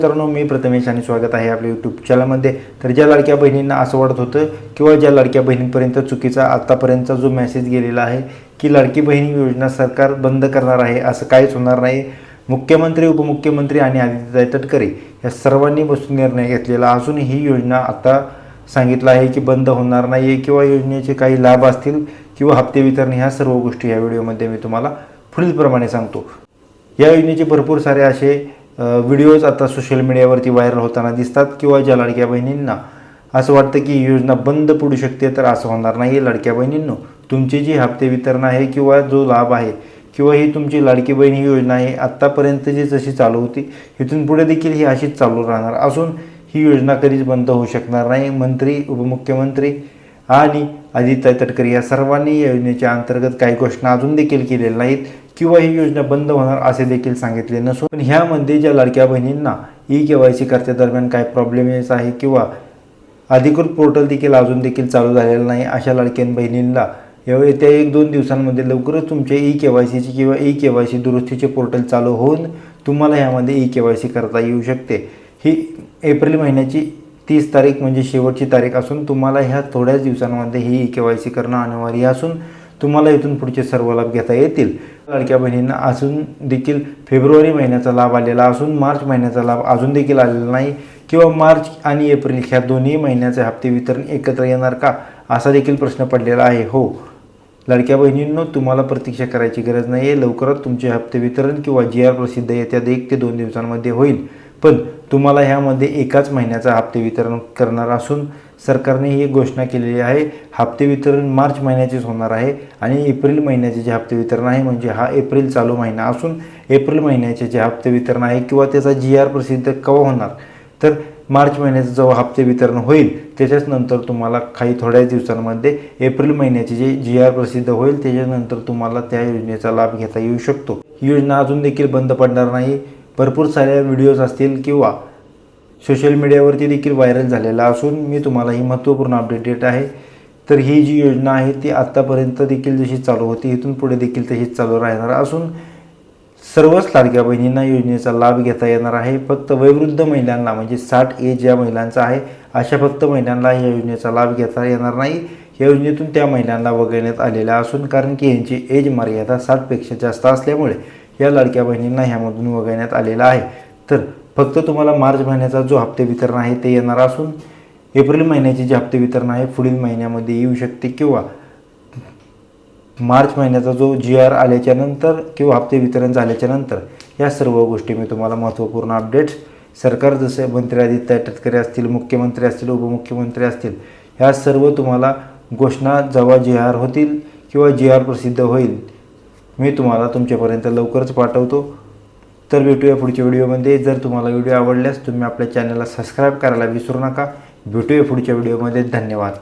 मित्रांनो, मी प्रथमेश आणि स्वागत आहे आपल्या यूट्यूब चॅनलमध्ये. तर ज्या लाडक्या बहिणींना असं वाटत होतं किंवा ज्या लाडक्या बहिणींपर्यंत चुकीचा आतापर्यंतचा जो मेसेज गेलेला आहे की लाडकी बहिणी योजना सरकार बंद करणार आहे, असं काहीच होणार नाही. मुख्यमंत्री, उपमुख्यमंत्री आणि आदित्यताई तटकरे या सर्वांनी बसून निर्णय घेतलेला असून ही योजना आता सांगितलं आहे की बंद होणार नाही आहे किंवा योजनेचे काही लाभ असतील किंवा हप्ते वितरण, ह्या सर्व गोष्टी या व्हिडिओमध्ये मी तुम्हाला पुढीलप्रमाणे सांगतो. या योजनेचे भरपूर सारे असे व्हिडिओज आता सोशल मीडियावरती व्हायरल होताना दिसतात किंवा ज्या लाडक्या बहिणींना असं वाटतं की ही योजना बंद पडू शकते, तर असं होणार नाही. लाडक्या बहिणींनो, तुमची जी हप्ते वितरण आहे किंवा जो लाभ आहे किंवा ही तुमची लाडकी बहीण ही योजना आहे, आत्तापर्यंत जी जशी चालू होती इथून पुढे देखील ही अशीच चालू राहणार असून ही योजना कधीच बंद होऊ शकणार नाही. मंत्री, उपमुख्यमंत्री आणि आदित्यताई तटकरे या सर्वांनी या योजनेच्या अंतर्गत काही घोषणा अजून देखील केलेल्या नाहीत किंवा ही योजना बंद होणार असे देखील सांगितले नसून, पण ह्यामध्ये ज्या लाडक्या बहिणींना KYC करत्यादरम्यान काय प्रॉब्लेम येत आहे किंवा अधिकृत पोर्टल देखील अजून देखील चालू झालेलं नाही, अशा लाडक्या बहिणींना येत्या 1-2 दिवसांमध्ये लवकरच तुमचे KYCची किंवा KYC दुरुस्तीचे पोर्टल चालू होऊन तुम्हाला ह्यामध्ये KYC करता येऊ शकते. ही एप्रिल महिन्याची 30 तारीख म्हणजे शेवटची तारीख असून तुम्हाला ह्या थोड्याच दिवसांमध्ये ही KYC करणं अनिवार्य असून तुम्हाला इथून पुढचे सर्व लाभ घेता येतील. लाडक्या बहिणींना अजून देखील फेब्रुवारी महिन्याचा लाभ आलेला असून मार्च महिन्याचा लाभ अजून देखील आलेला नाही किंवा मार्च आणि एप्रिल ह्या दोन्ही महिन्याचे हप्ते वितरण एकत्र येणार का, असा देखील प्रश्न पडलेला आहे. हो लाडक्या बहिणींनो, तुम्हाला प्रतीक्षा करायची गरज नाही आहे. लवकरच तुमचे हप्ते वितरण किंवा GR प्रसिद्ध येत्या 1 ते 2 दिवसांमध्ये होईल, पण तुम्हाला ह्यामध्ये एकाच महिन्याचा हप्ते वितरण करणार असून सरकारने ही एक घोषणा केलेली आहे. हप्ते वितरण मार्च महिन्याचेच होणार आहे आणि एप्रिल महिन्याचे जे हप्ते वितरण आहे म्हणजे हा एप्रिल चालू महिना असून एप्रिल महिन्याचे जे हप्ते वितरण आहे किंवा त्याचा GR प्रसिद्ध केव्हा होणार, तर मार्च महिन्याचं जेव्हा हप्ते वितरण होईल त्याच्याच नंतर तुम्हाला काही थोड्याच दिवसांमध्ये एप्रिल महिन्याचे जे GR प्रसिद्ध होईल त्याच्यानंतर तुम्हाला त्या योजनेचा लाभ घेता येऊ शकतो. ही योजना अजून देखील बंद पडणार नाही. भरपूर साऱ्या व्हिडिओज असतील किंवा सोशल मीडियावरती देखील व्हायरल झालेला असून मी तुम्हाला ही महत्त्वपूर्ण अपडेट देत आहे. तर ही जी योजना आहे ती आत्तापर्यंत देखील जशी चालू होती इथून पुढे देखील तशीच चालू राहणार असून सर्वच लाडक्या बहिणींना योजनेचा लाभ घेता येणार आहे. फक्त वयोवृद्ध महिलांना म्हणजे 60 एज या महिलांचा आहे अशा फक्त महिलांना या योजनेचा लाभ घेता येणार नाही. या योजनेतून त्या महिलांना वगळण्यात आलेल्या असून कारण की यांची एज मर्यादा 60पेक्षा जास्त असल्यामुळे या लाडक्या बहिणींना ह्यामधून वगळण्यात आलेला आहे. तर फक्त तुम्हाला मार्च महिन्याचा जो हप्ते वितरण आहे ते येणार असून एप्रिल महिन्याचे जे हप्ते वितरण आहे पुढील महिन्यामध्ये येऊ शकते किंवा मार्च महिन्याचा जो GR आल्याच्या नंतर किंवा हप्ते वितरण झाल्याच्या नंतर या सर्व गोष्टी मी तुम्हाला महत्त्वपूर्ण अपडेट्स सरकार जसे मंत्री आदित्यताई तटकरे असतील, मुख्यमंत्री असतील, उपमुख्यमंत्री असतील, ह्या सर्व तुम्हाला घोषणा जेव्हा GR होतील किंवा GR प्रसिद्ध होईल मी तुम्हाला तुमच्यापर्यंत लवकरच पाठवतो. तर भेटूया पुढच्या व्हिडिओमध्ये. जर तुम्हाला व्हिडिओ आवडल्यास तुम्ही आपल्या चॅनलला सबस्क्राईब करायला विसरू नका. भेटूया पुढच्या व्हिडिओमध्ये. धन्यवाद.